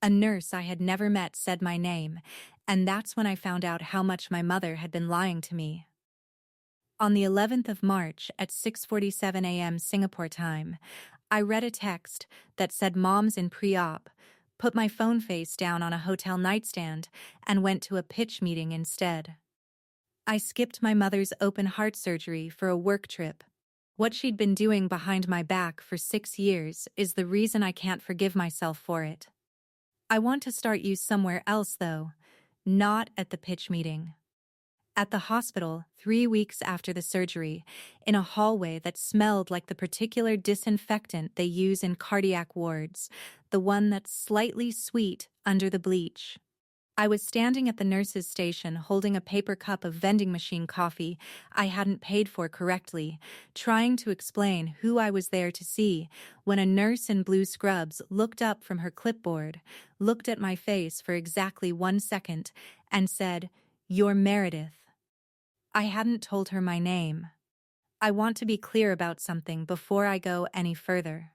A nurse I had never met said my name, and that's when I found out how much my mother had been lying to me. On the 11th of March at 6:47 a.m. Singapore time, I read a text that said mom's in pre-op, put my phone face down on a hotel nightstand, and went to a pitch meeting instead. I skipped my mother's open heart surgery for a work trip. What she'd been doing behind my back for 6 years is the reason I can't forgive myself for it. I want to start you somewhere else though, not at the pitch meeting. At the hospital, 3 weeks after the surgery, in a hallway that smelled like the particular disinfectant they use in cardiac wards, the one that's slightly sweet under the bleach. I was standing at the nurse's station holding a paper cup of vending machine coffee I hadn't paid for correctly, trying to explain who I was there to see, when a nurse in blue scrubs looked up from her clipboard, looked at my face for exactly 1 second, and said, "You're Meredith." I hadn't told her my name. I want to be clear about something before I go any further.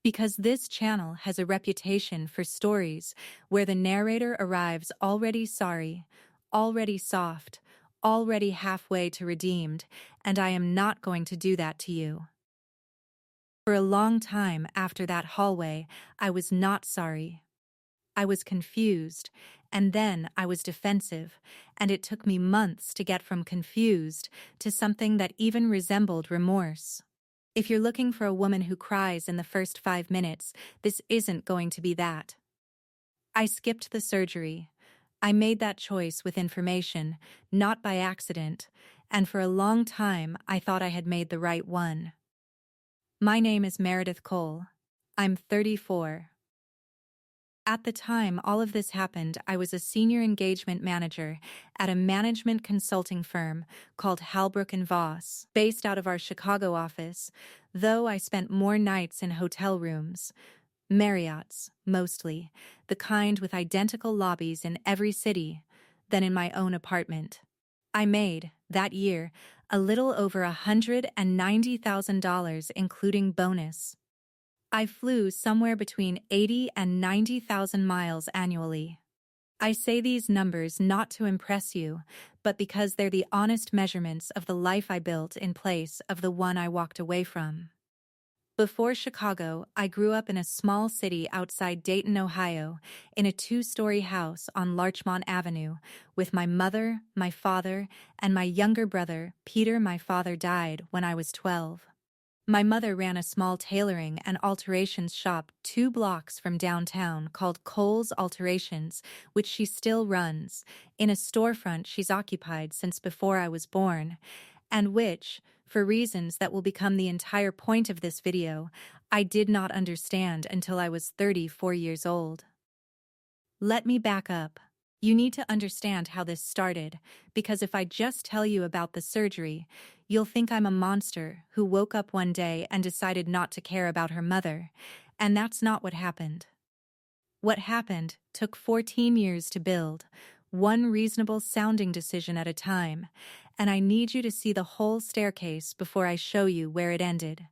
Because this channel has a reputation for stories where the narrator arrives already sorry, already soft, already halfway to redeemed, and I am not going to do that to you. For a long time after that hallway, I was not sorry. I was confused, and then I was defensive, and it took me months to get from confused to something that even resembled remorse. If you're looking for a woman who cries in the first 5 minutes, this isn't going to be that. I skipped the surgery. I made that choice with information, not by accident, and for a long time I thought I had made the right one. My name is Meredith Cole. I'm 34. At the time all of this happened, I was a senior engagement manager at a management consulting firm called Halbrook & Voss, based out of our Chicago office, though I spent more nights in hotel rooms, Marriott's, mostly, the kind with identical lobbies in every city, than in my own apartment. I made, that year, a little over $190,000 including bonus. I flew somewhere between 80 and 90,000 miles annually. I say these numbers not to impress you, but because they're the honest measurements of the life I built in place of the one I walked away from. Before Chicago, I grew up in a small city outside Dayton, Ohio, in a 2-story house on Larchmont Avenue, with my mother, my father, and my younger brother, Peter. My father died when I was 12. My mother ran a small tailoring and alterations shop 2 blocks from downtown called Cole's Alterations, which she still runs, in a storefront she's occupied since before I was born, and which, for reasons that will become the entire point of this video, I did not understand until I was 34 years old. Let me back up. You need to understand how this started, because if I just tell you about the surgery, you'll think I'm a monster who woke up one day and decided not to care about her mother, and that's not what happened. What happened took 14 years to build, one reasonable sounding decision at a time, and I need you to see the whole staircase before I show you where it ended.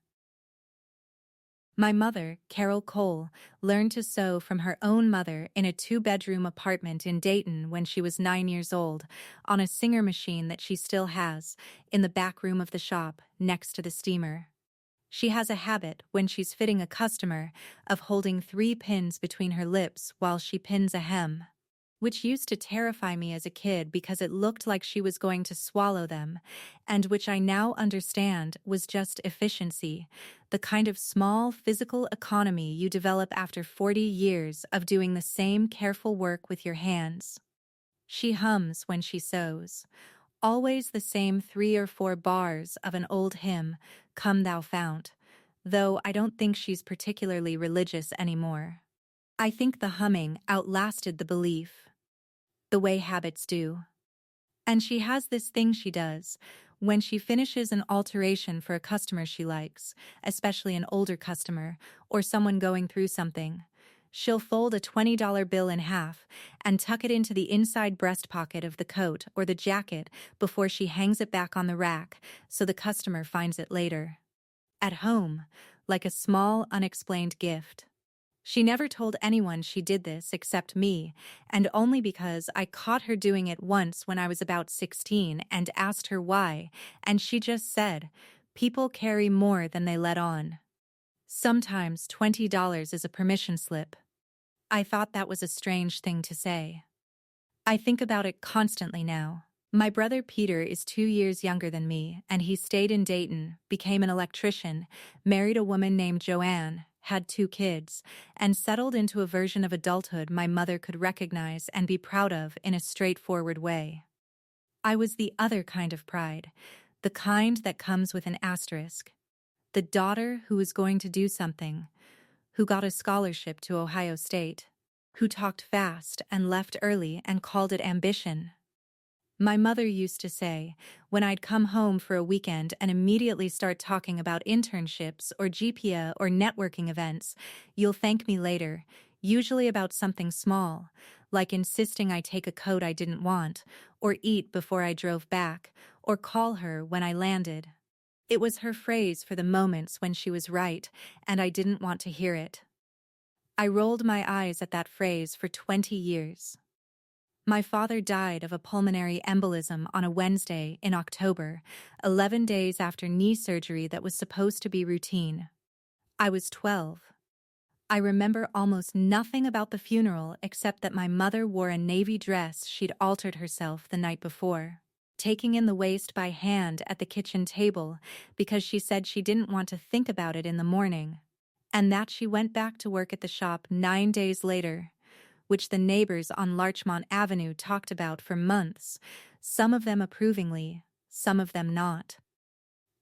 My mother, Carol Cole, learned to sew from her own mother in a 2-bedroom apartment in Dayton when she was 9 years old, on a Singer machine that she still has, in the back room of the shop, next to the steamer. She has a habit, when she's fitting a customer, of holding 3 pins between her lips while she pins a hem, which used to terrify me as a kid because it looked like she was going to swallow them, and which I now understand was just efficiency, the kind of small physical economy you develop after 40 years of doing the same careful work with your hands. She hums when she sews, always the same 3 or 4 bars of an old hymn, Come Thou Fount, though I don't think she's particularly religious anymore. I think the humming outlasted the belief, the way habits do. And she has this thing she does, when she finishes an alteration for a customer she likes, especially an older customer, or someone going through something, she'll fold a $20 bill in half and tuck it into the inside breast pocket of the coat or the jacket before she hangs it back on the rack so the customer finds it later. At home, like a small, unexplained gift. She never told anyone she did this except me, and only because I caught her doing it once when I was about 16 and asked her why, and she just said, "People carry more than they let on." Sometimes $20 is a permission slip. I thought that was a strange thing to say. I think about it constantly now. My brother Peter is 2 years younger than me, and he stayed in Dayton, became an electrician, married a woman named Joanne, had 2 kids, and settled into a version of adulthood my mother could recognize and be proud of in a straightforward way. I was the other kind of pride, the kind that comes with an asterisk. The daughter who was going to do something, who got a scholarship to Ohio State, who talked fast and left early and called it ambition. My mother used to say, when I'd come home for a weekend and immediately start talking about internships or GPA or networking events, "You'll thank me later," usually about something small, like insisting I take a coat I didn't want, or eat before I drove back, or call her when I landed. It was her phrase for the moments when she was right, and I didn't want to hear it. I rolled my eyes at that phrase for 20 years. My father died of a pulmonary embolism on a Wednesday in October, 11 days after knee surgery that was supposed to be routine. I was 12. I remember almost nothing about the funeral except that my mother wore a navy dress she'd altered herself the night before, taking in the waist by hand at the kitchen table because she said she didn't want to think about it in the morning, and that she went back to work at the shop 9 days later, which the neighbors on Larchmont Avenue talked about for months, some of them approvingly, some of them not.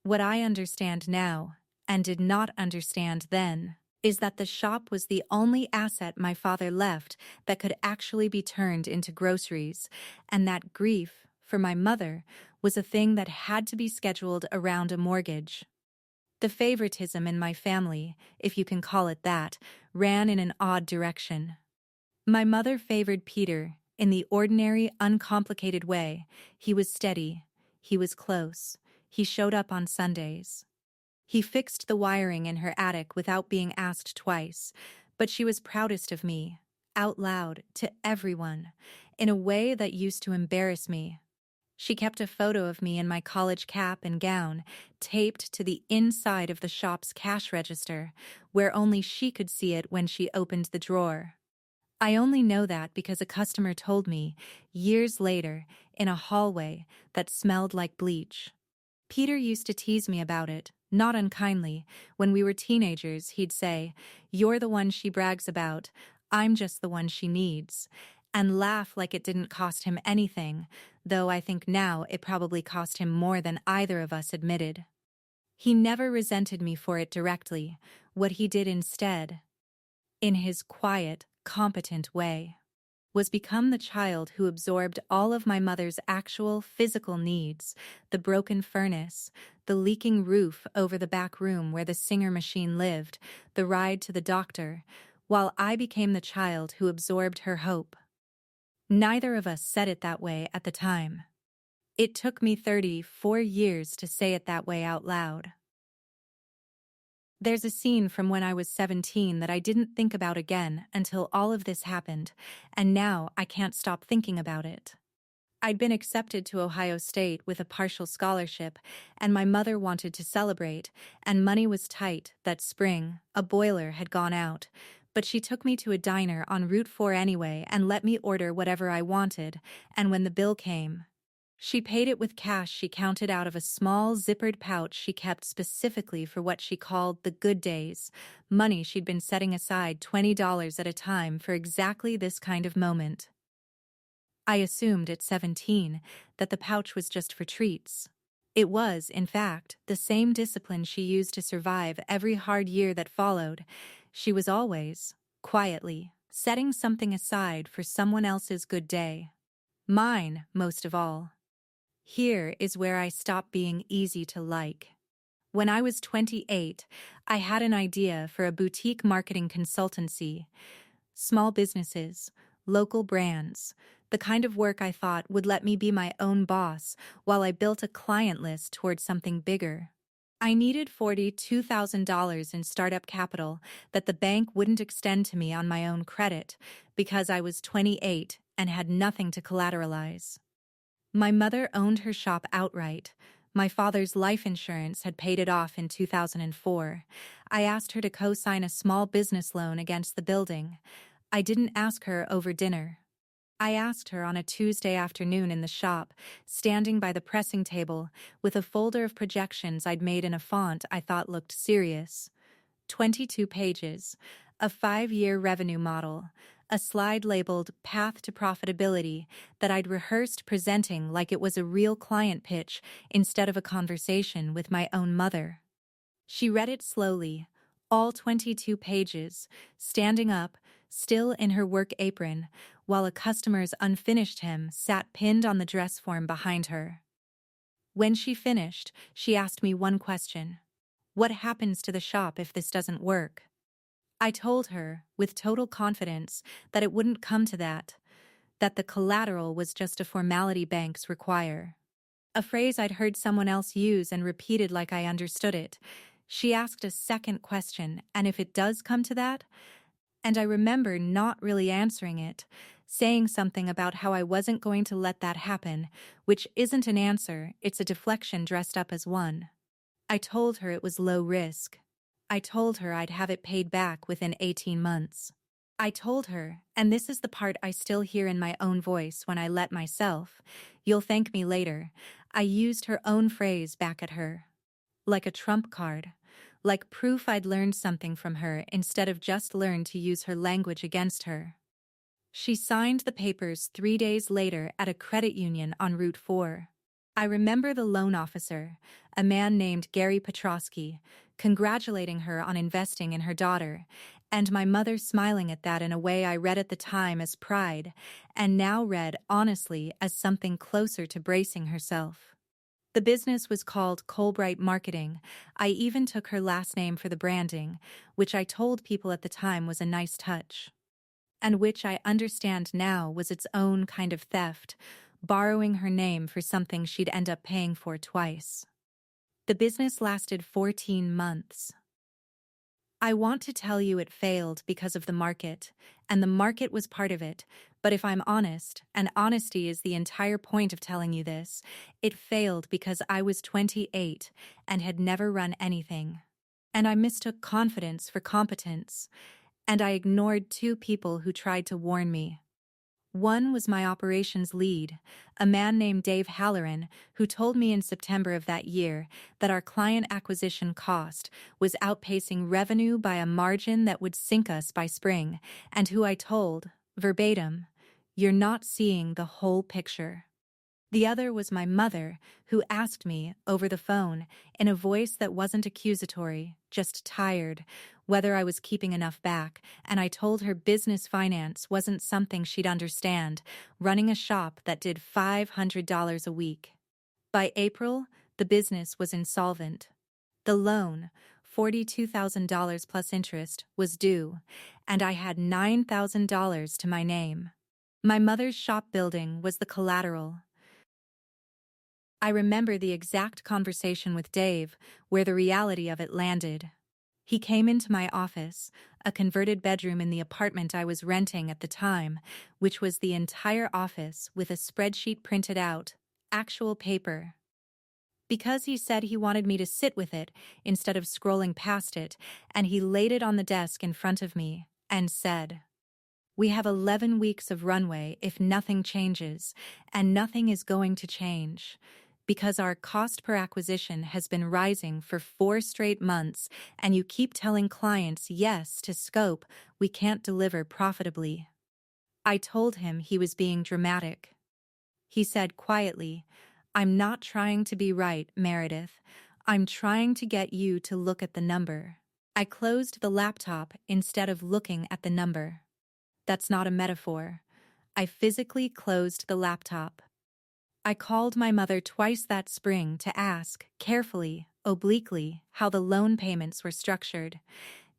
What I understand now, and did not understand then, is that the shop was the only asset my father left that could actually be turned into groceries, and that grief, for my mother, was a thing that had to be scheduled around a mortgage. The favoritism in my family, if you can call it that, ran in an odd direction. My mother favored Peter in the ordinary, uncomplicated way. He was steady, he was close, he showed up on Sundays. He fixed the wiring in her attic without being asked twice, but she was proudest of me, out loud, to everyone, in a way that used to embarrass me. She kept a photo of me in my college cap and gown, taped to the inside of the shop's cash register, where only she could see it when she opened the drawer. I only know that because a customer told me, years later, in a hallway that smelled like bleach. Peter used to tease me about it, not unkindly. When we were teenagers, he'd say, "You're the one she brags about, I'm just the one she needs," and laugh like it didn't cost him anything, though I think now it probably cost him more than either of us admitted. He never resented me for it directly. What he did instead, in his quiet, competent way, was become the child who absorbed all of my mother's actual physical needs, the broken furnace, the leaking roof over the back room where the Singer machine lived, the ride to the doctor, while I became the child who absorbed her hope. Neither of us said it that way at the time. It took me 34 years to say it that way out loud. There's a scene from when I was 17 that I didn't think about again until all of this happened, and now I can't stop thinking about it. I'd been accepted to Ohio State with a partial scholarship, and my mother wanted to celebrate, and money was tight that spring. A boiler had gone out, but she took me to a diner on Route 4 anyway and let me order whatever I wanted, and when the bill came, she paid it with cash she counted out of a small zippered pouch she kept specifically for what she called the good days, money she'd been setting aside $20 at a time for exactly this kind of moment. I assumed at 17 that the pouch was just for treats. It was, in fact, the same discipline she used to survive every hard year that followed. She was always, quietly, setting something aside for someone else's good day. Mine, most of all. Here is where I stopped being easy to like. When I was 28, I had an idea for a boutique marketing consultancy. Small businesses, local brands, the kind of work I thought would let me be my own boss while I built a client list toward something bigger. I needed $42,000 in startup capital that the bank wouldn't extend to me on my own credit because I was 28 and had nothing to collateralize. My mother owned her shop outright. My father's life insurance had paid it off in 2004. I asked her to co-sign a small business loan against the building. I didn't ask her over dinner. I asked her on a Tuesday afternoon in the shop, standing by the pressing table, with a folder of projections I'd made in a font I thought looked serious. 22 pages, a 5-year revenue model, a slide labeled Path to Profitability that I'd rehearsed presenting like it was a real client pitch instead of a conversation with my own mother. She read it slowly, all 22 pages, standing up, still in her work apron, while a customer's unfinished hymn sat pinned on the dress form behind her. When she finished, she asked me one question. What happens to the shop if this doesn't work? I told her, with total confidence, that it wouldn't come to that the collateral was just a formality banks require. A phrase I'd heard someone else use and repeated like I understood it. She asked a second question, and if it does come to that? And I remember not really answering it, saying something about how I wasn't going to let that happen, which isn't an answer, it's a deflection dressed up as one. I told her it was low risk. I told her I'd have it paid back within 18 months. I told her, and this is the part I still hear in my own voice when I let myself, "You'll thank me later." I used her own phrase back at her. Like a trump card. Like proof I'd learned something from her instead of just learned to use her language against her. She signed the papers 3 days later at a credit union on Route 4. I remember the loan officer, a man named Gary Petrosky, congratulating her on investing in her daughter, and my mother smiling at that in a way I read at the time as pride, and now read honestly as something closer to bracing herself. The business was called Colbright Marketing. I even took her last name for the branding, which I told people at the time was a nice touch. And which I understand now was its own kind of theft, borrowing her name for something she'd end up paying for twice. The business lasted 14 months. I want to tell you it failed because of the market, and the market was part of it, but if I'm honest, and honesty is the entire point of telling you this, it failed because I was 28 and had never run anything. And I mistook confidence for competence, and I ignored 2 people who tried to warn me. One was my operations lead, a man named Dave Halloran, who told me in September of that year that our client acquisition cost was outpacing revenue by a margin that would sink us by spring, and who I told, verbatim, "You're not seeing the whole picture." The other was my mother, who asked me, over the phone, in a voice that wasn't accusatory, just tired, whether I was keeping enough back, and I told her business finance wasn't something she'd understand, running a shop that did $500 a week. By April, the business was insolvent. The loan, $42,000 plus interest, was due, and I had $9,000 to my name. My mother's shop building was the collateral. I remember the exact conversation with Dave, where the reality of it landed. He came into my office, a converted bedroom in the apartment I was renting at the time, which was the entire office with a spreadsheet printed out, actual paper. Because he said he wanted me to sit with it instead of scrolling past it, and he laid it on the desk in front of me and said, "We have 11 weeks of runway if nothing changes, and nothing is going to change. Because our cost per acquisition has been rising for 4 straight months, and you keep telling clients yes to scope, we can't deliver profitably." I told him he was being dramatic. He said quietly, "I'm not trying to be right, Meredith. I'm trying to get you to look at the number." I closed the laptop instead of looking at the number. That's not a metaphor. I physically closed the laptop. I called my mother twice that spring to ask, carefully, obliquely, how the loan payments were structured,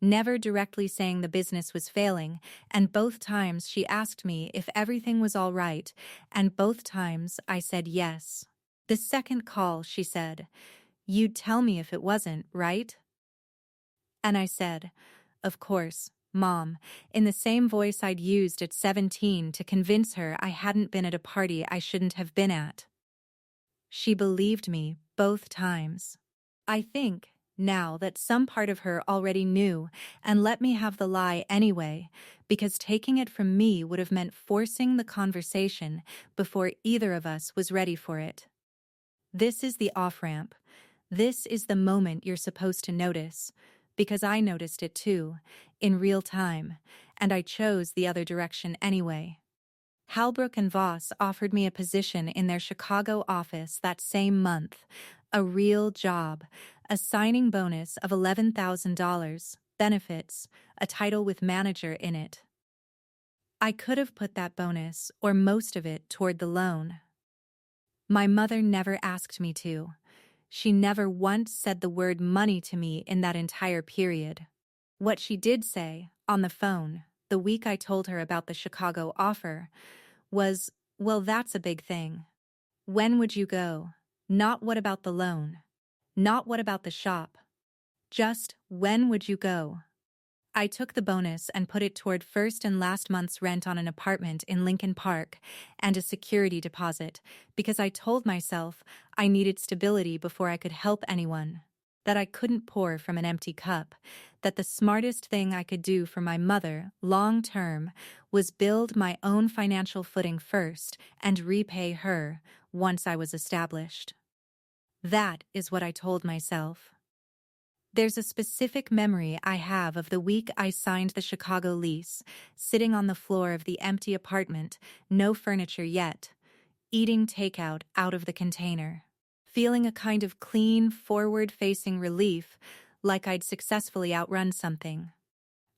never directly saying the business was failing, and both times she asked me if everything was all right, and both times I said yes. The second call, she said, You'd tell me if it wasn't, right? And I said, of course, Mom, in the same voice I'd used at 17 to convince her I hadn't been at a party I shouldn't have been at. She believed me both times. I think, now, that some part of her already knew and let me have the lie anyway, because taking it from me would have meant forcing the conversation before either of us was ready for it. This is the off-ramp. This is the moment you're supposed to notice, because I noticed it too, in real time, and I chose the other direction anyway. Halbrook and Voss offered me a position in their Chicago office that same month, a real job, a signing bonus of $11,000, benefits, a title with manager in it. I could have put that bonus, or most of it, toward the loan. My mother never asked me to. She never once said the word money to me in that entire period. What she did say, on the phone, the week I told her about the Chicago offer, was, well, that's a big thing. When would you go? Not what about the loan. Not what about the shop. Just, when would you go? I took the bonus and put it toward first and last month's rent on an apartment in Lincoln Park and a security deposit, because I told myself I needed stability before I could help anyone, that I couldn't pour from an empty cup, that the smartest thing I could do for my mother, long term, was build my own financial footing first and repay her once I was established. That is what I told myself. There's a specific memory I have of the week I signed the Chicago lease, sitting on the floor of the empty apartment, no furniture yet, eating takeout out of the container, feeling a kind of clean, forward-facing relief, like I'd successfully outrun something.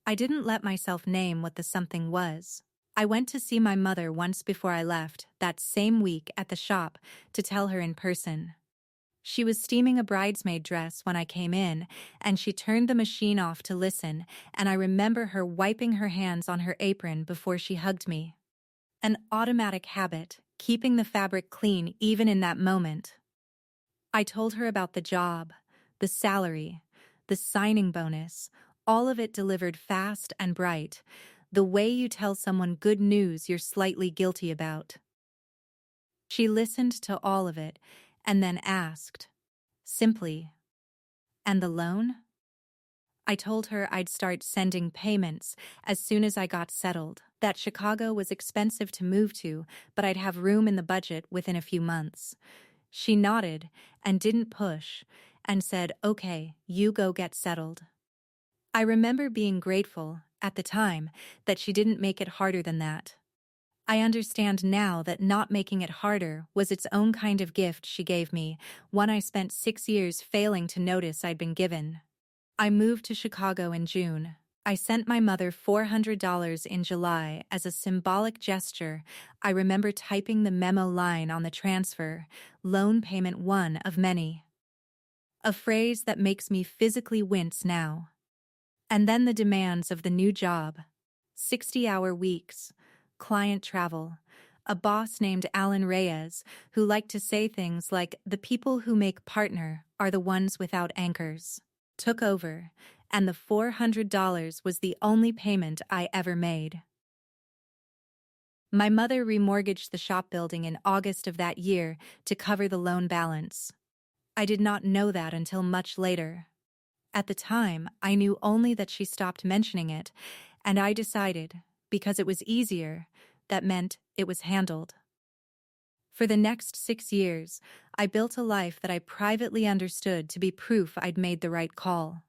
I didn't let myself name what the something was. I went to see my mother once before I left, that same week at the shop, to tell her in person. She was steaming a bridesmaid dress when I came in, and she turned the machine off to listen, and I remember her wiping her hands on her apron before she hugged me. An automatic habit, keeping the fabric clean even in that moment. I told her about the job, the salary, the signing bonus, all of it delivered fast and bright, the way you tell someone good news you're slightly guilty about. She listened to all of it, and then asked, simply, and the loan? I told her I'd start sending payments as soon as I got settled, that Chicago was expensive to move to, but I'd have room in the budget within a few months. She nodded and didn't push, and said, okay, you go get settled. I remember being grateful, at the time, that she didn't make it harder than that. I understand now that not making it harder was its own kind of gift she gave me, one I spent 6 years failing to notice I'd been given. I moved to Chicago in June. I sent my mother $400 in July as a symbolic gesture. I remember typing the memo line on the transfer, loan payment one of many. A phrase that makes me physically wince now. And then the demands of the new job. 60-hour weeks, client travel, a boss named Alan Reyes who liked to say things like, the people who make partner are the ones without anchors, took over, and the $400 was the only payment I ever made. My mother remortgaged the shop building in August of that year to cover the loan balance. I did not know that until much later. At the time, I knew only that she stopped mentioning it, and I decided, because it was easier, that meant it was handled. For the next 6 years, I built a life that I privately understood to be proof I'd made the right call.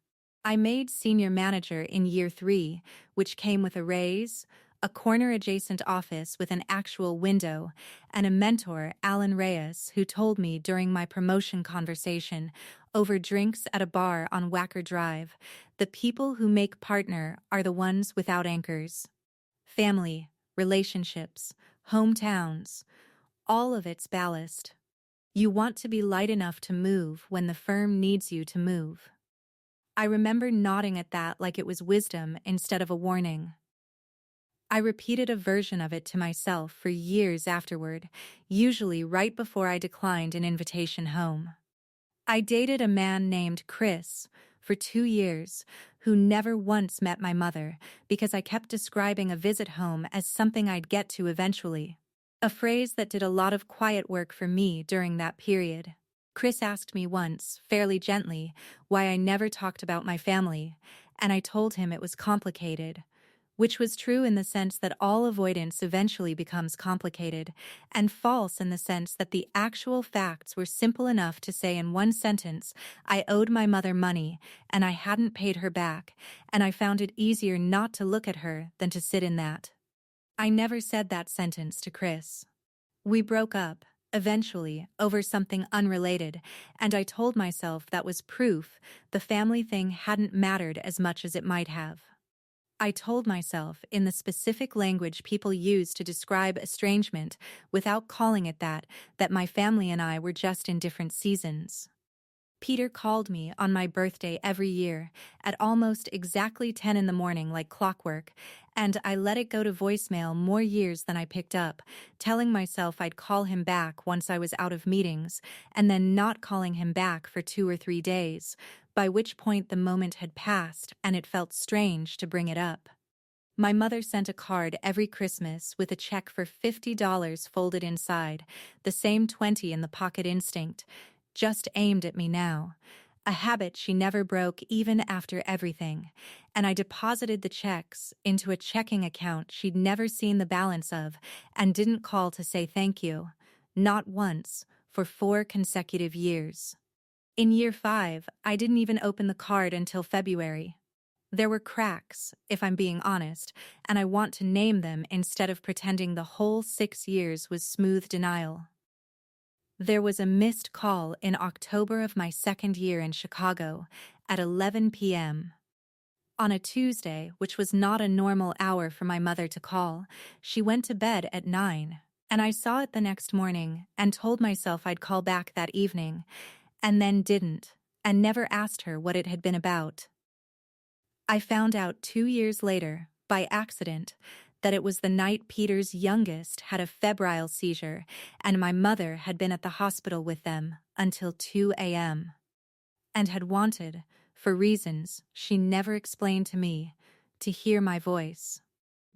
I made senior manager in year 3, which came with a raise, a corner-adjacent office with an actual window, and a mentor, Alan Reyes, who told me during my promotion conversation, over drinks at a bar on Wacker Drive, the people who make partner are the ones without anchors. Family, relationships, hometowns, all of its ballast. You want to be light enough to move when the firm needs you to move. I remember nodding at that like it was wisdom instead of a warning. I repeated a version of it to myself for years afterward, usually right before I declined an invitation home. I dated a man named Chris for 2 years who never once met my mother because I kept describing a visit home as something I'd get to eventually. A phrase that did a lot of quiet work for me during that period. Chris asked me once, fairly gently, why I never talked about my family, and I told him it was complicated. Which was true in the sense that all avoidance eventually becomes complicated, and false in the sense that the actual facts were simple enough to say in one sentence, I owed my mother money, and I hadn't paid her back, and I found it easier not to look at her than to sit in that. I never said that sentence to Chris. We broke up, eventually, over something unrelated, and I told myself that was proof the family thing hadn't mattered as much as it might have. I told myself, in the specific language people use to describe estrangement without calling it that, that my family and I were just in different seasons. Peter called me on my birthday every year, at almost exactly 10 in the morning like clockwork, and I let it go to voicemail more years than I picked up, telling myself I'd call him back once I was out of meetings, and then not calling him back for 2 or 3 days, by which point the moment had passed and it felt strange to bring it up. My mother sent a card every Christmas with a check for $50 folded inside, the same 20 in the pocket instinct, just aimed at me now. A habit she never broke even after everything, and I deposited the checks into a checking account she'd never seen the balance of and didn't call to say thank you. Not once, for 4 consecutive years. In year 5, I didn't even open the card until February. There were cracks, if I'm being honest, and I want to name them instead of pretending the whole 6 years was smooth denial. There was a missed call in October of my second year in Chicago at 11 p.m. On a Tuesday, which was not a normal hour for my mother to call. She went to bed at 9, and I saw it the next morning and told myself I'd call back that evening, and then didn't, and never asked her what it had been about. I found out 2 years later, by accident, that it was the night Peter's youngest had a febrile seizure, and my mother had been at the hospital with them until 2 a.m. and had wanted, for reasons she never explained to me, to hear my voice.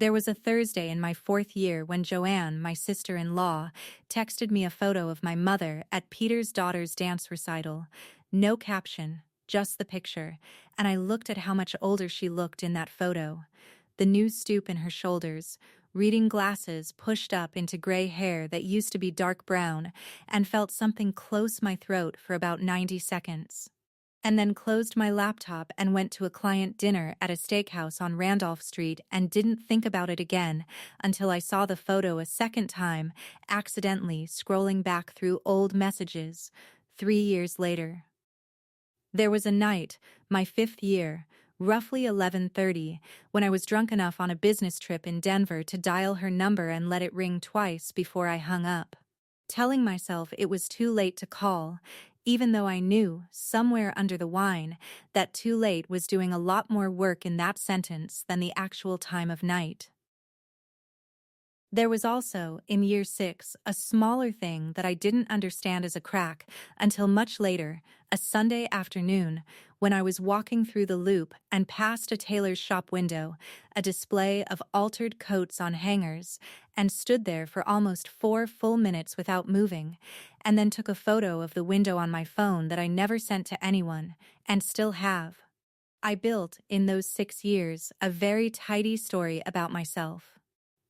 There was a Thursday in my 4th year when Joanne, my sister-in-law, texted me a photo of my mother at Peter's daughter's dance recital. No caption, just the picture, and I looked at how much older she looked in that photo. The new stoop in her shoulders, reading glasses pushed up into gray hair that used to be dark brown, and felt something close my throat for about 90 seconds. And then closed my laptop and went to a client dinner at a steakhouse on Randolph Street and didn't think about it again until I saw the photo a second time, accidentally scrolling back through old messages, 3 years later. There was a night, my 5th year, roughly 11:30, when I was drunk enough on a business trip in Denver to dial her number and let it ring twice before I hung up, telling myself it was too late to call, even though I knew, somewhere under the wine, that too late was doing a lot more work in that sentence than the actual time of night. There was also, in year 6, a smaller thing that I didn't understand as a crack until much later, a Sunday afternoon, when I was walking through the Loop and past a tailor's shop window, a display of altered coats on hangers, and stood there for almost 4 full minutes without moving, and then took a photo of the window on my phone that I never sent to anyone, and still have. I built, in those 6 years, a very tidy story about myself.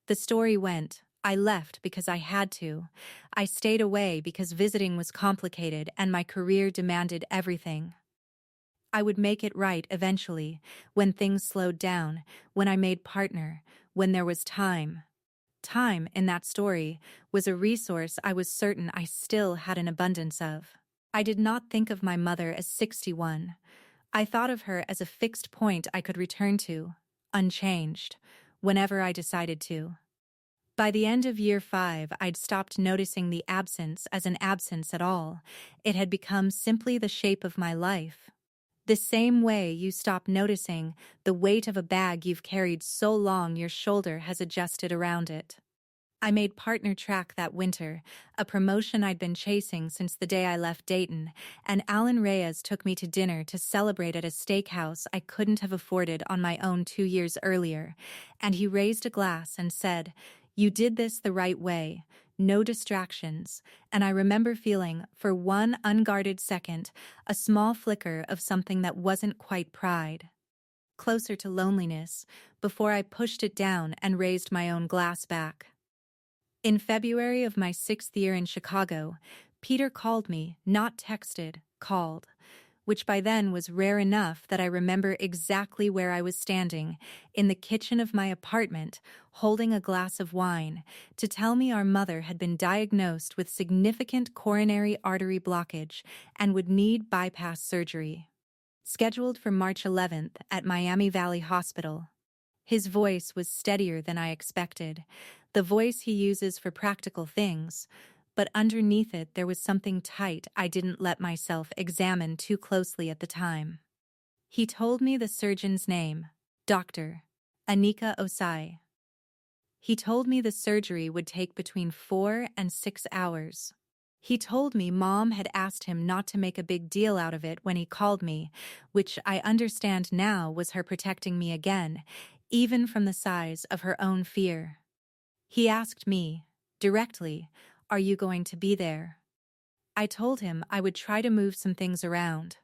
The story went, I left because I had to. I stayed away because visiting was complicated and my career demanded everything. I would make it right eventually, when things slowed down, when I made partner, when there was time. Time, in that story, was a resource I was certain I still had an abundance of. I did not think of my mother as 61. I thought of her as a fixed point I could return to, unchanged, whenever I decided to. By the end of year 5, I'd stopped noticing the absence as an absence at all. It had become simply the shape of my life. The same way you stop noticing the weight of a bag you've carried so long your shoulder has adjusted around it. I made partner track that winter, a promotion I'd been chasing since the day I left Dayton, and Alan Reyes took me to dinner to celebrate at a steakhouse I couldn't have afforded on my own 2 years earlier, and he raised a glass and said, "You did this the right way, no distractions," and I remember feeling, for one unguarded second, a small flicker of something that wasn't quite pride. Closer to loneliness, before I pushed it down and raised my own glass back. In February of my 6th year in Chicago, Peter called me, not texted, called, which by then was rare enough that I remember exactly where I was standing, in the kitchen of my apartment, holding a glass of wine, to tell me our mother had been diagnosed with significant coronary artery blockage and would need bypass surgery. Scheduled for March 11th at Miami Valley Hospital. His voice was steadier than I expected, the voice he uses for practical things, but underneath it there was something tight I didn't let myself examine too closely at the time. He told me the surgeon's name, Dr. Anika Osai. He told me the surgery would take between 4 and 6 hours. He told me Mom had asked him not to make a big deal out of it when he called me, which I understand now was her protecting me again, even from the size of her own fear. He asked me, directly, "Are you going to be there?" I told him I would try to move some things around.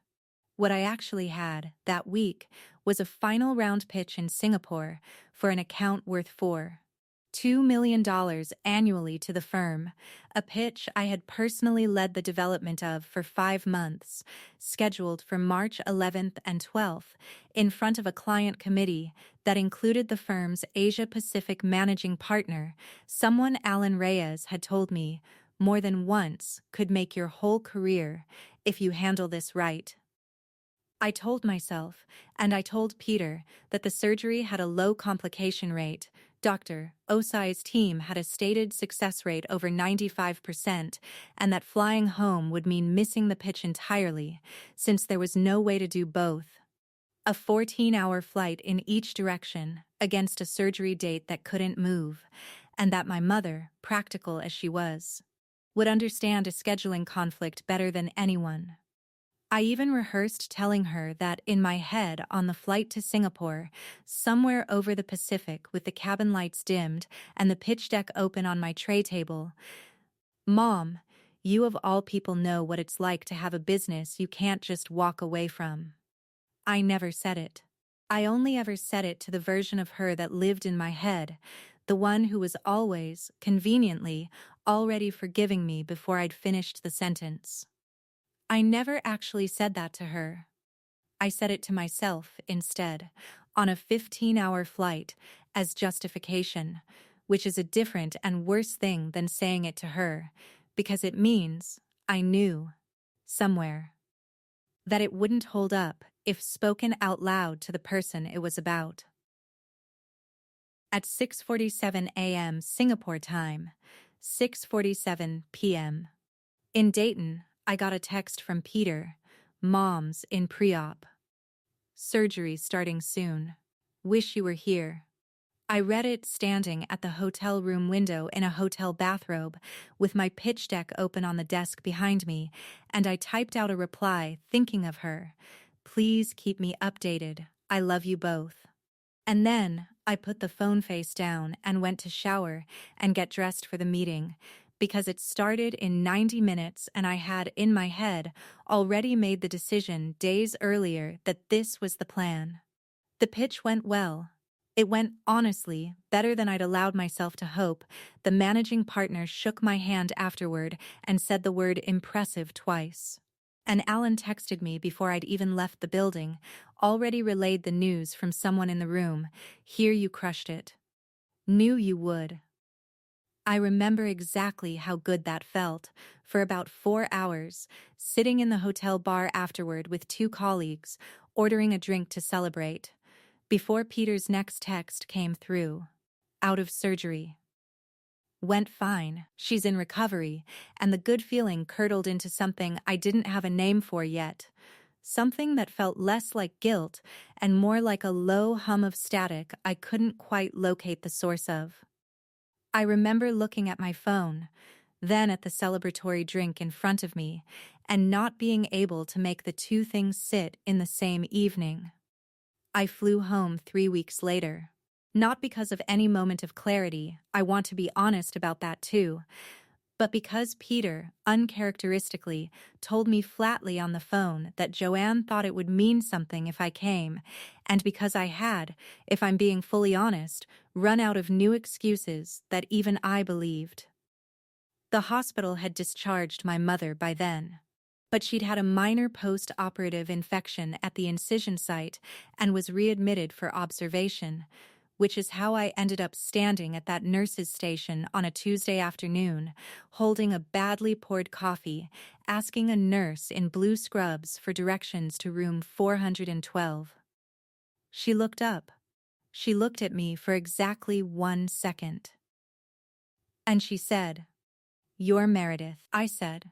What I actually had, that week, was a final round pitch in Singapore for an account worth $2 million annually to the firm, a pitch I had personally led the development of for 5 months, scheduled for March 11th and 12th, in front of a client committee that included the firm's Asia-Pacific managing partner, someone Alan Reyes had told me, more than once, could make your whole career if you handle this right. I told myself, and I told Peter, that the surgery had a low complication rate. Dr. Osai's team had a stated success rate over 95%, and that flying home would mean missing the pitch entirely, since there was no way to do both. A 14-hour flight in each direction, against a surgery date that couldn't move, and that my mother, practical as she was, would understand a scheduling conflict better than anyone. I even rehearsed telling her that in my head on the flight to Singapore, somewhere over the Pacific with the cabin lights dimmed and the pitch deck open on my tray table, "Mom, you of all people know what it's like to have a business you can't just walk away from." I never said it. I only ever said it to the version of her that lived in my head, the one who was always, conveniently, already forgiving me before I'd finished the sentence. I never actually said that to her. I said it to myself instead, on a 15-hour flight, as justification, which is a different and worse thing than saying it to her, because it means, I knew, somewhere, that it wouldn't hold up if spoken out loud to the person it was about. At 6:47 a.m. Singapore time, 6:47 p.m. In Dayton, I got a text from Peter, "Mom's in pre-op. Surgery starting soon. Wish you were here." I read it standing at the hotel room window in a hotel bathrobe, with my pitch deck open on the desk behind me, and I typed out a reply thinking of her. "Please keep me updated. I love you both." And then I put the phone face down and went to shower and get dressed for the meeting, because it started in 90 minutes and I had, in my head, already made the decision days earlier that this was the plan. The pitch went well. It went, honestly, better than I'd allowed myself to hope. The managing partner shook my hand afterward and said the word impressive twice. And Alan texted me before I'd even left the building, already relayed the news from someone in the room. "Hear you crushed it. Knew you would." I remember exactly how good that felt, for about 4 hours, sitting in the hotel bar afterward with 2 colleagues, ordering a drink to celebrate, before Peter's next text came through. "Out of surgery. Went fine, she's in recovery," and the good feeling curdled into something I didn't have a name for yet. Something that felt less like guilt and more like a low hum of static I couldn't quite locate the source of. I remember looking at my phone, then at the celebratory drink in front of me, and not being able to make the two things sit in the same evening. I flew home 3 weeks later. Not because of any moment of clarity, I want to be honest about that too, but because Peter, uncharacteristically, told me flatly on the phone that Joanne thought it would mean something if I came, and because I had, if I'm being fully honest, run out of new excuses that even I believed. The hospital had discharged my mother by then, but she'd had a minor post-operative infection at the incision site and was readmitted for observation, which is how I ended up standing at that nurse's station on a Tuesday afternoon, holding a badly poured coffee, asking a nurse in blue scrubs for directions to room 412. She looked up. She looked at me for exactly 1 second. And she said, "You're Meredith," I said.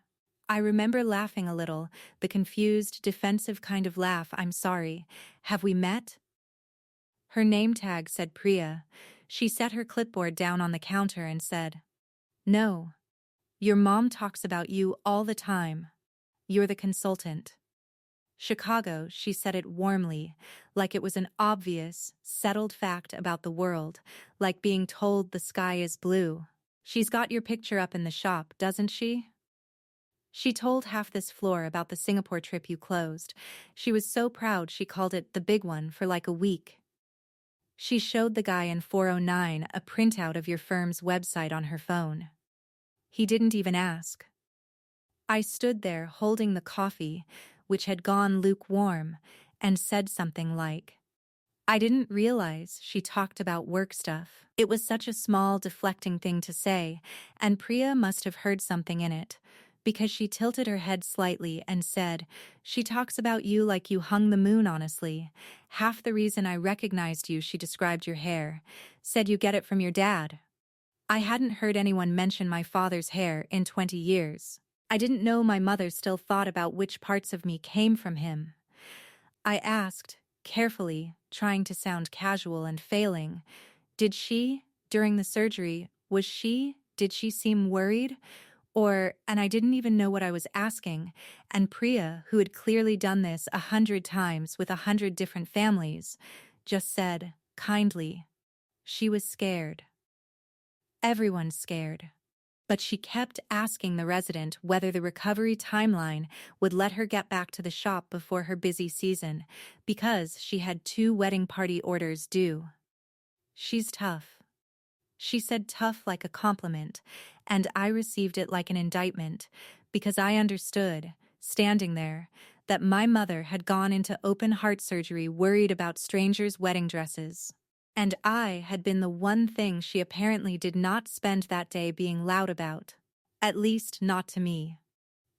I remember laughing a little, the confused, defensive kind of laugh. "I'm sorry. Have we met?" Her name tag said Priya. She set her clipboard down on the counter and said, "No. Your mom talks about you all the time. You're the consultant." Chicago, she said it warmly, like it was an obvious, settled fact about the world, like being told the sky is blue. "She's got your picture up in the shop, doesn't she? She told half this floor about the Singapore trip you closed. She was so proud she called it the big one for like a week. She showed the guy in 409 a printout of your firm's website on her phone. He didn't even ask." I stood there holding the coffee, which had gone lukewarm, and said something like, "I didn't realize she talked about work stuff." It was such a small, deflecting thing to say, and Priya must have heard something in it, because she tilted her head slightly and said, "She talks about you like you hung the moon, honestly. Half the reason I recognized you, she described your hair. Said you get it from your dad." I hadn't heard anyone mention my father's hair in 20 years. I didn't know my mother still thought about which parts of me came from him. I asked, carefully, trying to sound casual and failing, "Did she, during the surgery, did she seem worried? Or," and I didn't even know what I was asking, and Priya, who had clearly done this 100 times with 100 different families, just said, kindly, "She was scared. Everyone's scared." But she kept asking the resident whether the recovery timeline would let her get back to the shop before her busy season, because she had 2 wedding party orders due. "She's tough." She said tough like a compliment, and I received it like an indictment, because I understood, standing there, that my mother had gone into open heart surgery worried about strangers' wedding dresses. And I had been the one thing she apparently did not spend that day being loud about. At least not to me.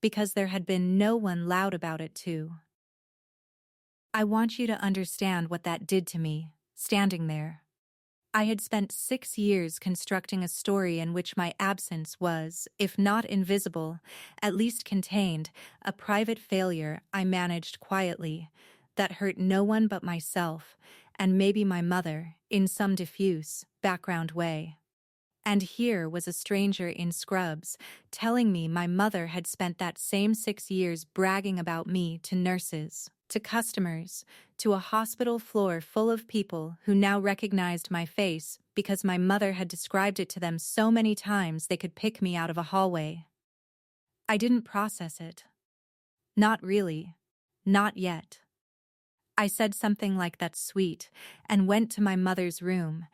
Because there had been no one loud about it too. I want you to understand what that did to me, standing there. I had spent 6 years constructing a story in which my absence was, if not invisible, at least contained, a private failure I managed quietly, that hurt no one but myself, and maybe my mother, in some diffuse, background way. And here was a stranger in scrubs, telling me my mother had spent that same 6 years bragging about me to nurses, to customers, to a hospital floor full of people who now recognized my face because my mother had described it to them so many times they could pick me out of a hallway. I didn't process it. Not really. Not yet. I said something like "That's sweet," and went to my mother's room,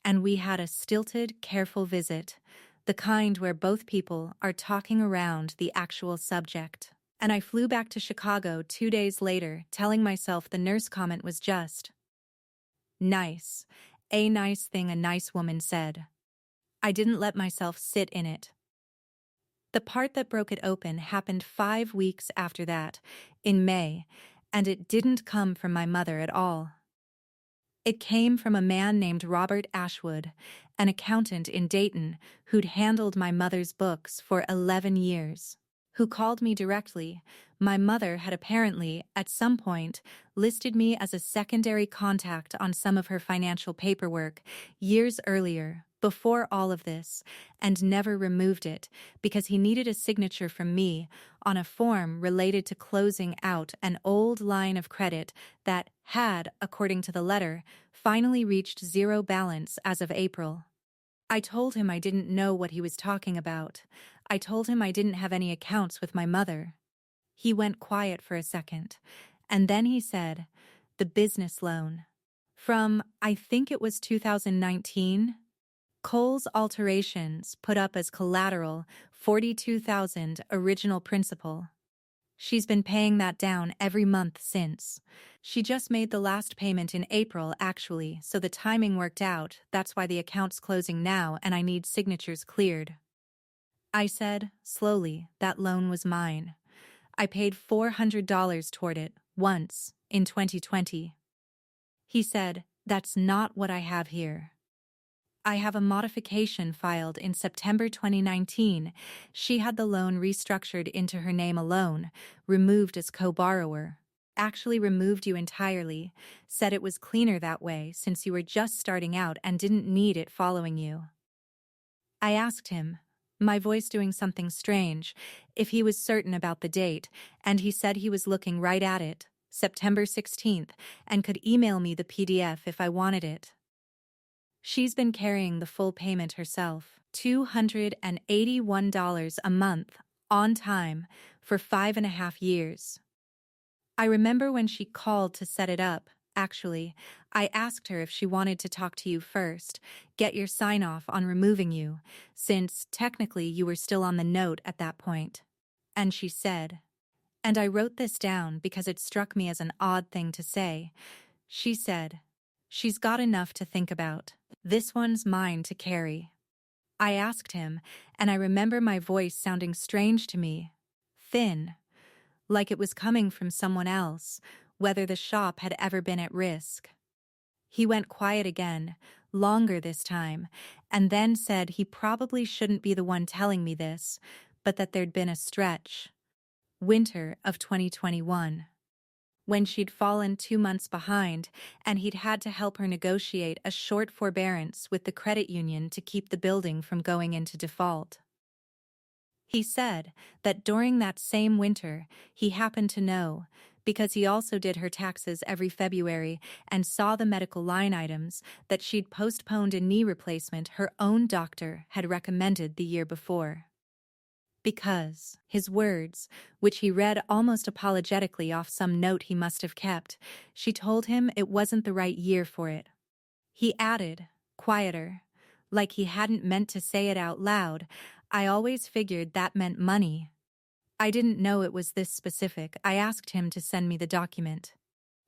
and we had a stilted, careful visit, the kind where both people are talking around the actual subject. And I flew back to Chicago 2 days later, telling myself the nurse comment was just nice, a nice thing a nice woman said. I didn't let myself sit in it. The part that broke it open happened 5 weeks after that, in May, and it didn't come from my mother at all. It came from a man named Robert Ashwood, an accountant in Dayton who'd handled my mother's books for 11 years, who called me directly. My mother had apparently, at some point, listed me as a secondary contact on some of her financial paperwork years earlier, before all of this, and never removed it because he needed a signature from me on a form related to closing out an old line of credit that had, according to the letter, finally reached zero balance as of April. I told him I didn't know what he was talking about. I told him I didn't have any accounts with my mother. He went quiet for a second, and then he said, "The business loan. From, I think it was 2019? Cole's alterations put up as collateral 42,000 original principal. She's been paying that down every month since. She just made the last payment in April, actually, so the timing worked out. That's why the account's closing now and I need signatures cleared." I said, slowly, that loan was mine. I paid $400 toward it, once, in 2020. He said, "That's not what I have here. I have a modification filed in September 2019. She had the loan restructured into her name alone, removed as co-borrower. Actually removed you entirely, said it was cleaner that way since you were just starting out and didn't need it following you." I asked him, my voice doing something strange, if he was certain about the date, and he said he was looking right at it, September 16th, and could email me the PDF if I wanted it. She's been carrying the full payment herself, $281 a month, on time, for 5.5 years. I remember when she called to set it up, actually, I asked her if she wanted to talk to you first, get your sign-off on removing you, since technically you were still on the note at that point. And she said, and I wrote this down because it struck me as an odd thing to say, she said, "She's got enough to think about. This one's mine to carry." I asked him, and I remember my voice sounding strange to me, thin, like it was coming from someone else, whether the shop had ever been at risk. He went quiet again, longer this time, and then said he probably shouldn't be the one telling me this, but that there'd been a stretch. Winter of 2021. When she'd fallen 2 months behind, and he'd had to help her negotiate a short forbearance with the credit union to keep the building from going into default. He said that during that same winter, he happened to know, because he also did her taxes every February and saw the medical line items, that she'd postponed a knee replacement her own doctor had recommended the year before. Because, his words, which he read almost apologetically off some note he must have kept, she told him it wasn't the right year for it. He added, quieter, like he hadn't meant to say it out loud, "I always figured that meant money." I didn't know it was this specific. I asked him to send me the document.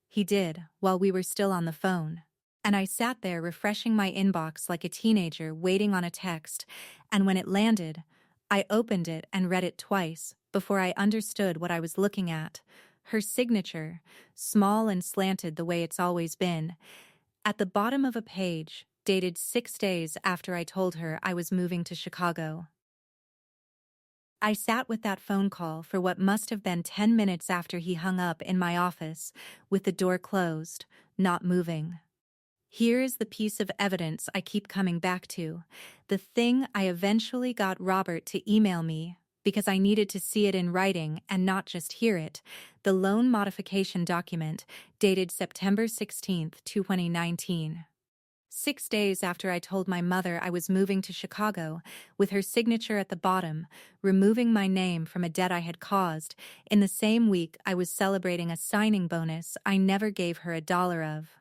He did, while we were still on the phone. And I sat there refreshing my inbox like a teenager waiting on a text, and when it landed, I opened it and read it twice before I understood what I was looking at. Her signature, small and slanted the way it's always been, at the bottom of a page, dated 6 days after I told her I was moving to Chicago. I sat with that phone call for what must have been 10 minutes after he hung up in my office, with the door closed, not moving. Here is the piece of evidence I keep coming back to, the thing I eventually got Robert to email me, because I needed to see it in writing and not just hear it, the loan modification document, dated September 16th, 2019. 6 days after I told my mother I was moving to Chicago, with her signature at the bottom, removing my name from a debt I had caused, in the same week I was celebrating a signing bonus I never gave her $1 of.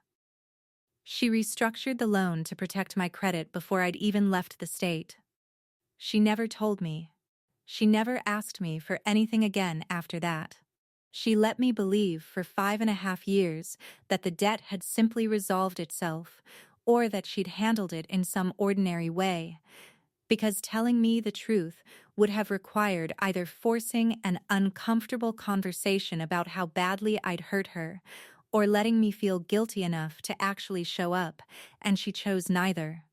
She restructured the loan to protect my credit before I'd even left the state. She never told me. She never asked me for anything again after that. She let me believe for 5.5 years that the debt had simply resolved itself, or that she'd handled it in some ordinary way, because telling me the truth would have required either forcing an uncomfortable conversation about how badly I'd hurt her, or letting me feel guilty enough to actually show up, and she chose neither.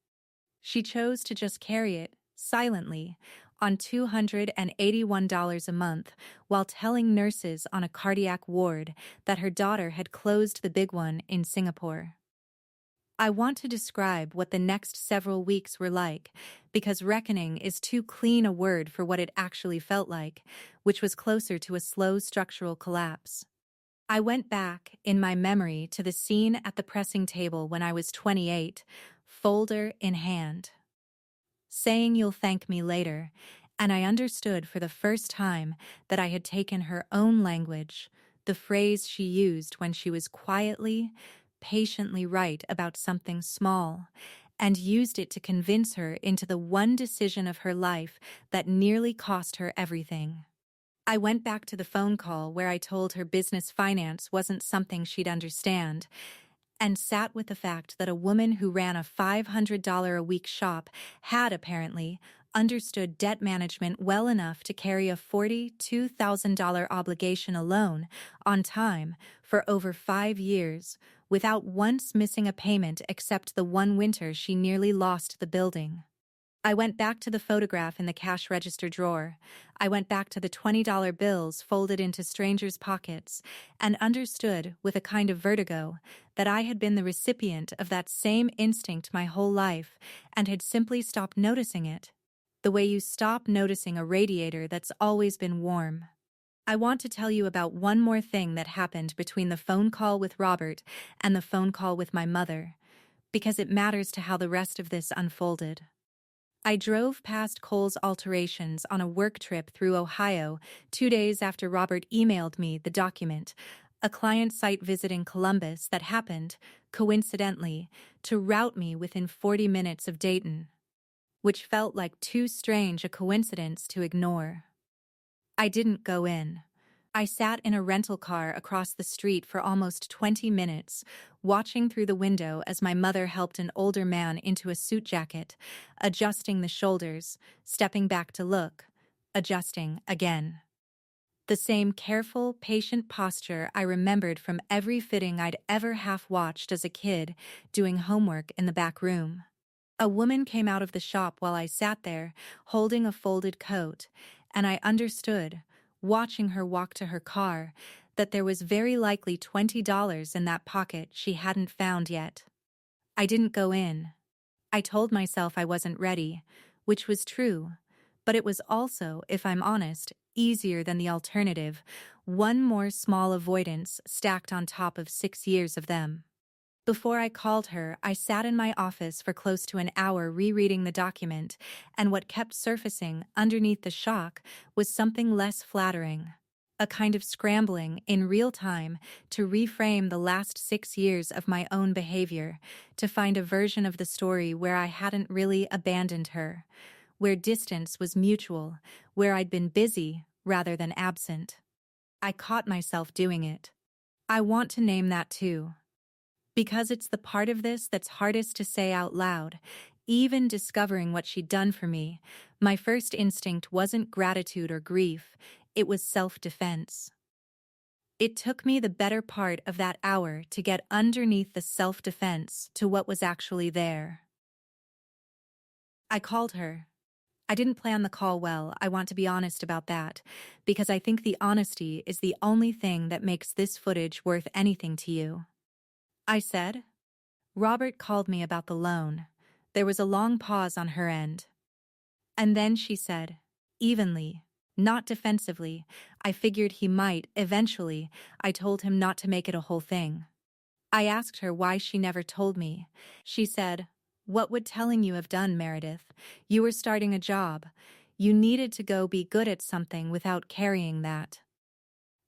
She chose to just carry it, silently, on $281 a month, while telling nurses on a cardiac ward that her daughter had closed the big one in Singapore. I want to describe what the next several weeks were like, because reckoning is too clean a word for what it actually felt like, which was closer to a slow structural collapse. I went back, in my memory, to the scene at the pressing table when I was 28, folder in hand, saying you'll thank me later, and I understood for the first time that I had taken her own language, the phrase she used when she was quietly, patiently right about something small, and used it to convince her into the one decision of her life that nearly cost her everything. I went back to the phone call where I told her business finance wasn't something she'd understand, and sat with the fact that a woman who ran a $500 a week shop had apparently understood debt management well enough to carry a $42,000 obligation alone on time for over 5 years without once missing a payment except the one winter she nearly lost the building. I went back to the photograph in the cash register drawer. I went back to the $20 bills folded into strangers' pockets and understood, with a kind of vertigo, that I had been the recipient of that same instinct my whole life and had simply stopped noticing it. The way you stop noticing a radiator that's always been warm. I want to tell you about one more thing that happened between the phone call with Robert and the phone call with my mother, because it matters to how the rest of this unfolded. I drove past Cole's alterations on a work trip through Ohio 2 days after Robert emailed me the document, a client site visit in Columbus that happened, coincidentally, to route me within 40 minutes of Dayton, which felt like too strange a coincidence to ignore. I didn't go in. I sat in a rental car across the street for almost 20 minutes, watching through the window as my mother helped an older man into a suit jacket, adjusting the shoulders, stepping back to look, adjusting again. The same careful, patient posture I remembered from every fitting I'd ever half-watched as a kid, doing homework in the back room. A woman came out of the shop while I sat there, holding a folded coat, and I understood, watching her walk to her car, that there was very likely $20 in that pocket she hadn't found yet. I didn't go in. I told myself I wasn't ready, which was true, but it was also, if I'm honest, easier than the alternative, one more small avoidance stacked on top of 6 years of them. Before I called her, I sat in my office for close to an hour rereading the document, and what kept surfacing underneath the shock was something less flattering. A kind of scrambling, in real time, to reframe the last 6 years of my own behavior, to find a version of the story where I hadn't really abandoned her, where distance was mutual, where I'd been busy rather than absent. I caught myself doing it. I want to name that too. Because it's the part of this that's hardest to say out loud. Even discovering what she'd done for me, my first instinct wasn't gratitude or grief, it was self-defense. It took me the better part of that hour to get underneath the self-defense to what was actually there. I called her. I didn't plan the call well, I want to be honest about that, because I think the honesty is the only thing that makes this footage worth anything to you. I said. Robert called me about the loan. There was a long pause on her end. And then she said, evenly, not defensively, I figured he might, eventually. I told him not to make it a whole thing. I asked her why she never told me. She said, what would telling you have done, Meredith? You were starting a job. You needed to go be good at something without carrying that.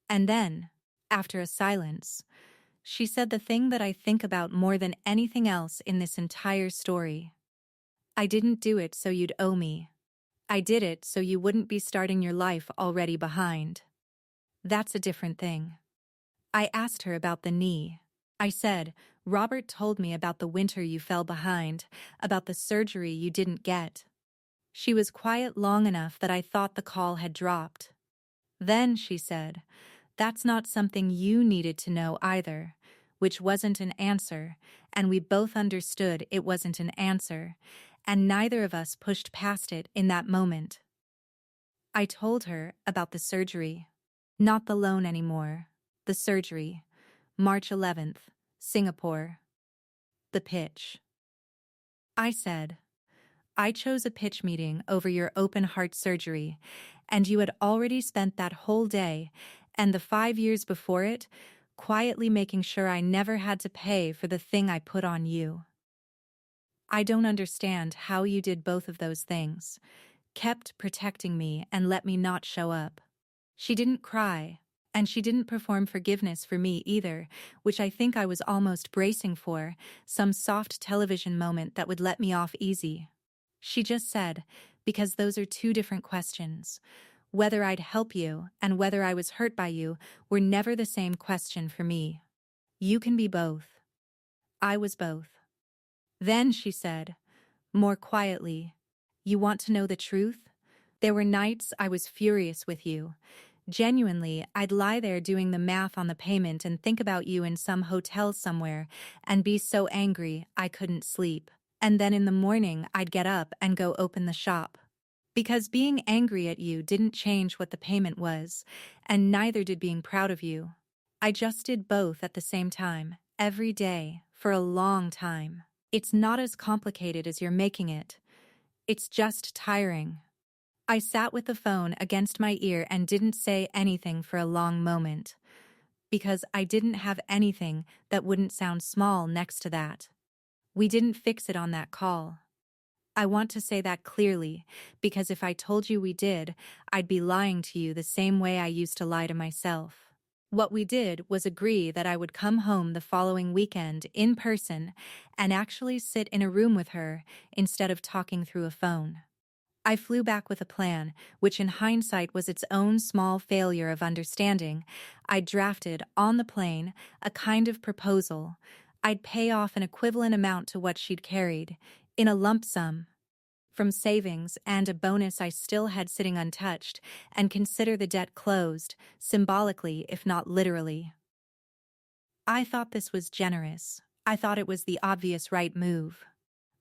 And then, after a silence, she said the thing that I think about more than anything else in this entire story. I didn't do it so you'd owe me. I did it so you wouldn't be starting your life already behind. That's a different thing. I asked her about the knee. I said, Robert told me about the winter you fell behind, about the surgery you didn't get. She was quiet long enough that I thought the call had dropped. Then she said, that's not something you needed to know either, which wasn't an answer, and we both understood it wasn't an answer, and neither of us pushed past it in that moment. I told her about the surgery. Not the loan anymore. The surgery. March 11th, Singapore. The pitch. I said, I chose a pitch meeting over your open heart surgery, and you had already spent that whole day, and the 5 years before it, quietly making sure I never had to pay for the thing I put on you. I don't understand how you did both of those things, kept protecting me and let me not show up. She didn't cry, and she didn't perform forgiveness for me either, which I think I was almost bracing for, some soft television moment that would let me off easy. She just said, because those are two different questions. Whether I'd help you and whether I was hurt by you were never the same question for me. You can be both. I was both. Then she said, more quietly, you want to know the truth? There were nights I was furious with you. Genuinely, I'd lie there doing the math on the payment and think about you in some hotel somewhere and be so angry I couldn't sleep. And then in the morning, I'd get up and go open the shop. Because being angry at you didn't change what the payment was, and neither did being proud of you. I just did both at the same time, every day, for a long time. It's not as complicated as you're making it. It's just tiring. I sat with the phone against my ear and didn't say anything for a long moment. Because I didn't have anything that wouldn't sound small next to that. We didn't fix it on that call. I want to say that clearly, because if I told you we did, I'd be lying to you the same way I used to lie to myself. What we did was agree that I would come home the following weekend in person and actually sit in a room with her instead of talking through a phone. I flew back with a plan, which in hindsight was its own small failure of understanding. I drafted, on the plane, a kind of proposal. I'd pay off an equivalent amount to what she'd carried, in a lump sum, from savings and a bonus I still had sitting untouched, and consider the debt closed, symbolically if not literally. I thought this was generous. I thought it was the obvious right move.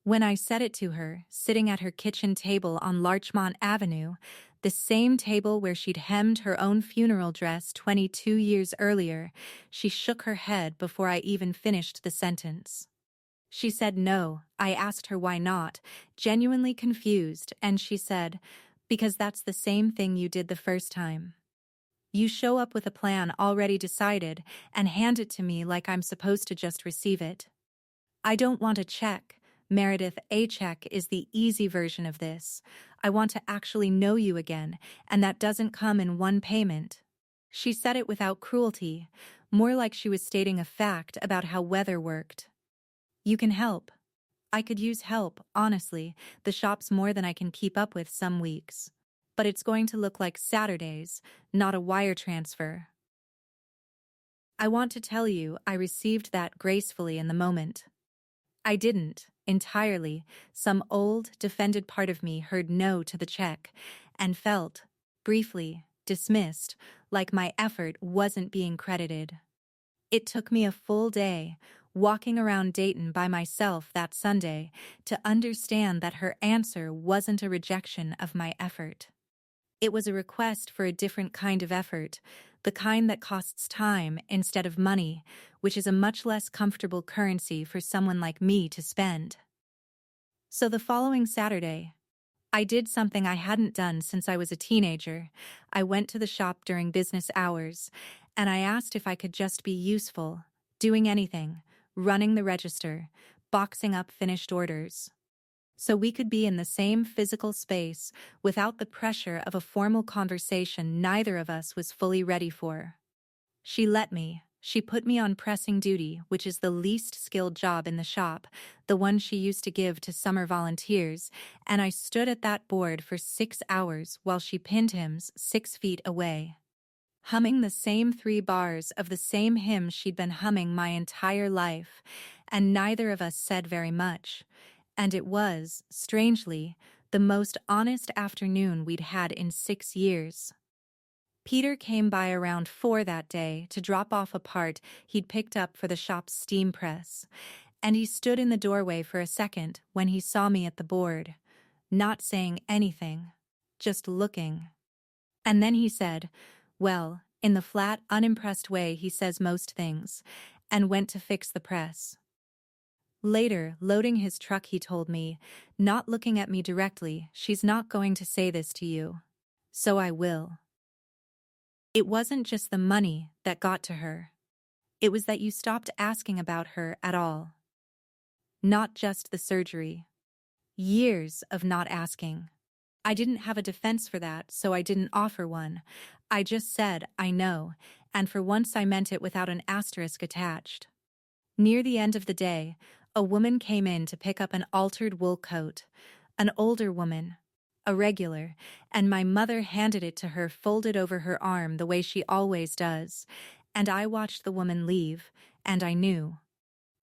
When I said it to her, sitting at her kitchen table on Larchmont Avenue, the same table where she'd hemmed her own funeral dress 22 years earlier, she shook her head before I even finished the sentence. She said no. I asked her why not, genuinely confused, and she said, because that's the same thing you did the first time. You show up with a plan already decided and hand it to me like I'm supposed to just receive it. I don't want a check. Meredith, a check is the easy version of this. I want to actually know you again, and that doesn't come in one payment. She said it without cruelty, more like she was stating a fact about how weather worked. You can help. I could use help, honestly. The shop's more than I can keep up with some weeks. But it's going to look like Saturdays, not a wire transfer. I want to tell you I received that gracefully in the moment. I didn't, entirely. Some old, defended part of me heard no to the check, and felt, briefly, dismissed, like my effort wasn't being credited. It took me a full day, walking around Dayton by myself that Sunday, to understand that her answer wasn't a rejection of my effort. It was a request for a different kind of effort, the kind that costs time instead of money, which is a much less comfortable currency for someone like me to spend. So the following Saturday, I did something I hadn't done since I was a teenager. I went to the shop during business hours, and I asked if I could just be useful, doing anything, running the register, boxing up finished orders. So we could be in the same physical space without the pressure of a formal conversation neither of us was fully ready for. She let me. She put me on pressing duty, which is the least skilled job in the shop, the one she used to give to summer volunteers, and I stood at that board for 6 hours while she pinned hymns 6 feet away, humming the same 3 bars of the same hymn she'd been humming my entire life, and neither of us said very much. And it was, strangely, the most honest afternoon we'd had in 6 years. Peter came by around 4 that day to drop off a part he'd picked up for the shop's steam press, and he stood in the doorway for a second when he saw me at the board, not saying anything, just looking. And then he said, well, in the flat, unimpressed way he says most things, and went to fix the press. Later, loading his truck, he told me, not looking at me directly, "She's not going to say this to you. So I will. It wasn't just the money that got to her. It was that you stopped asking about her at all. Not just the surgery. Years of not asking. I didn't have a defense for that, so I didn't offer one. I just said, I know, and for once I meant it without an asterisk attached. Near the end of the day, a woman came in to pick up an altered wool coat. An older woman. A regular, and my mother handed it to her folded over her arm the way she always does, and I watched the woman leave, and I knew.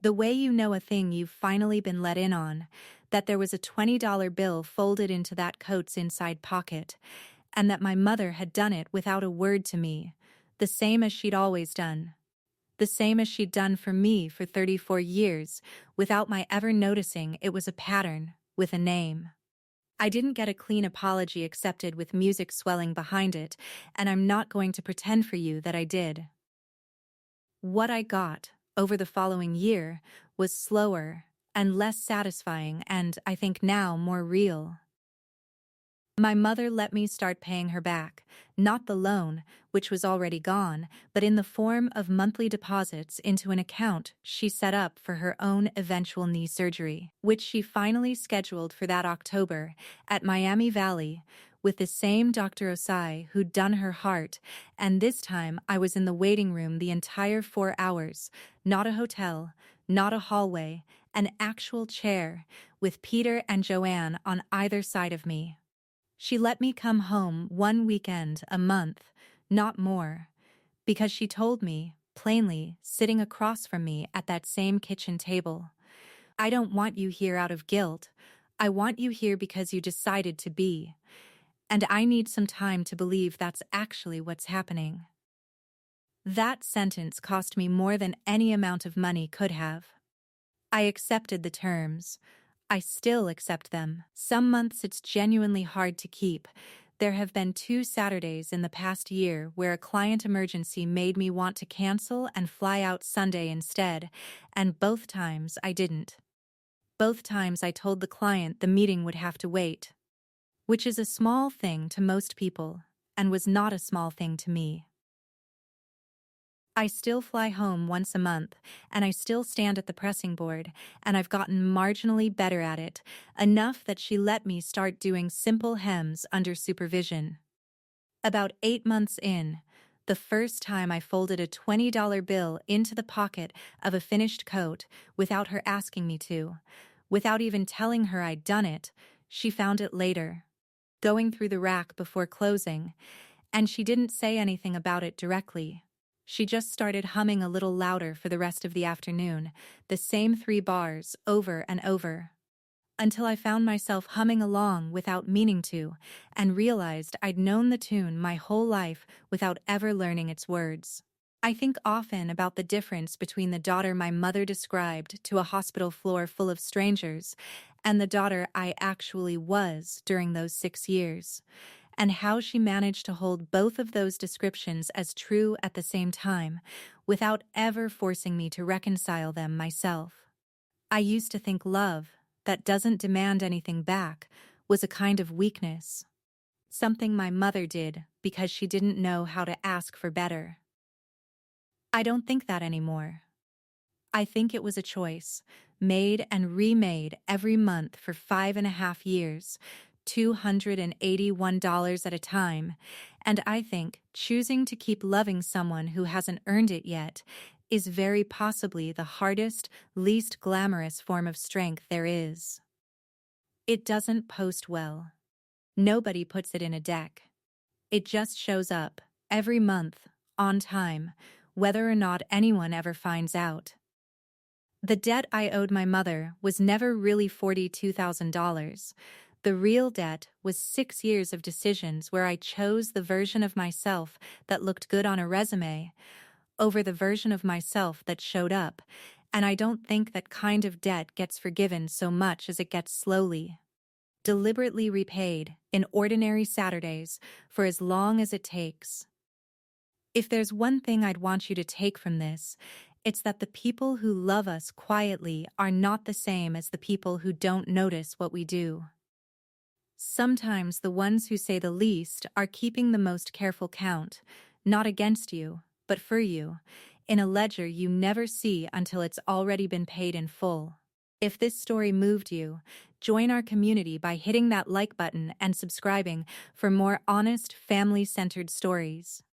The way you know a thing you've finally been let in on, that there was a $20 bill folded into that coat's inside pocket, and that my mother had done it without a word to me, the same as she'd always done. The same as she'd done for me for 34 years, without my ever noticing it was a pattern, with a name. I didn't get a clean apology accepted with music swelling behind it, and I'm not going to pretend for you that I did. What I got, over the following year, was slower and less satisfying and, I think now, more real. My mother let me start paying her back, not the loan, which was already gone, but in the form of monthly deposits into an account she set up for her own eventual knee surgery, which she finally scheduled for that October at Miami Valley with the same Dr. Osai who'd done her heart, and this time I was in the waiting room the entire 4 hours, not a hotel, not a hallway, an actual chair, with Peter and Joanne on either side of me. She let me come home one weekend a month, not more, because she told me, plainly, sitting across from me at that same kitchen table, "I don't want you here out of guilt. I want you here because you decided to be. And I need some time to believe that's actually what's happening." That sentence cost me more than any amount of money could have. I accepted the terms. I still accept them. Some months it's genuinely hard to keep. There have been 2 Saturdays in the past year where a client emergency made me want to cancel and fly out Sunday instead, and both times I didn't. Both times I told the client the meeting would have to wait, which is a small thing to most people, and was not a small thing to me. I still fly home once a month, and I still stand at the pressing board, and I've gotten marginally better at it, enough that she let me start doing simple hems under supervision. About 8 months in, the first time I folded a $20 bill into the pocket of a finished coat without her asking me to, without even telling her I'd done it, she found it later, going through the rack before closing, and she didn't say anything about it directly. She just started humming a little louder for the rest of the afternoon, the same 3 bars over and over, until I found myself humming along without meaning to, and realized I'd known the tune my whole life without ever learning its words. I think often about the difference between the daughter my mother described to a hospital floor full of strangers and the daughter I actually was during those 6 years, and how she managed to hold both of those descriptions as true at the same time, without ever forcing me to reconcile them myself. I used to think love, that doesn't demand anything back, was a kind of weakness. Something my mother did because she didn't know how to ask for better. I don't think that anymore. I think it was a choice, made and remade every month for 5.5 years, $281 at a time, and I think choosing to keep loving someone who hasn't earned it yet is very possibly the hardest, least glamorous form of strength there is. It doesn't post well. Nobody puts it in a deck. It just shows up, every month, on time, whether or not anyone ever finds out. The debt I owed my mother was never really $42,000. The real debt was 6 years of decisions where I chose the version of myself that looked good on a resume over the version of myself that showed up, and I don't think that kind of debt gets forgiven so much as it gets slowly, deliberately repaid in ordinary Saturdays for as long as it takes. If there's one thing I'd want you to take from this, It's that the people who love us quietly are not the same as the people who don't notice what we do. Sometimes the ones who say the least are keeping the most careful count, not against you, but for you, in a ledger you never see until it's already been paid in full. If this story moved you, join our community by hitting that like button and subscribing for more honest, family-centered stories.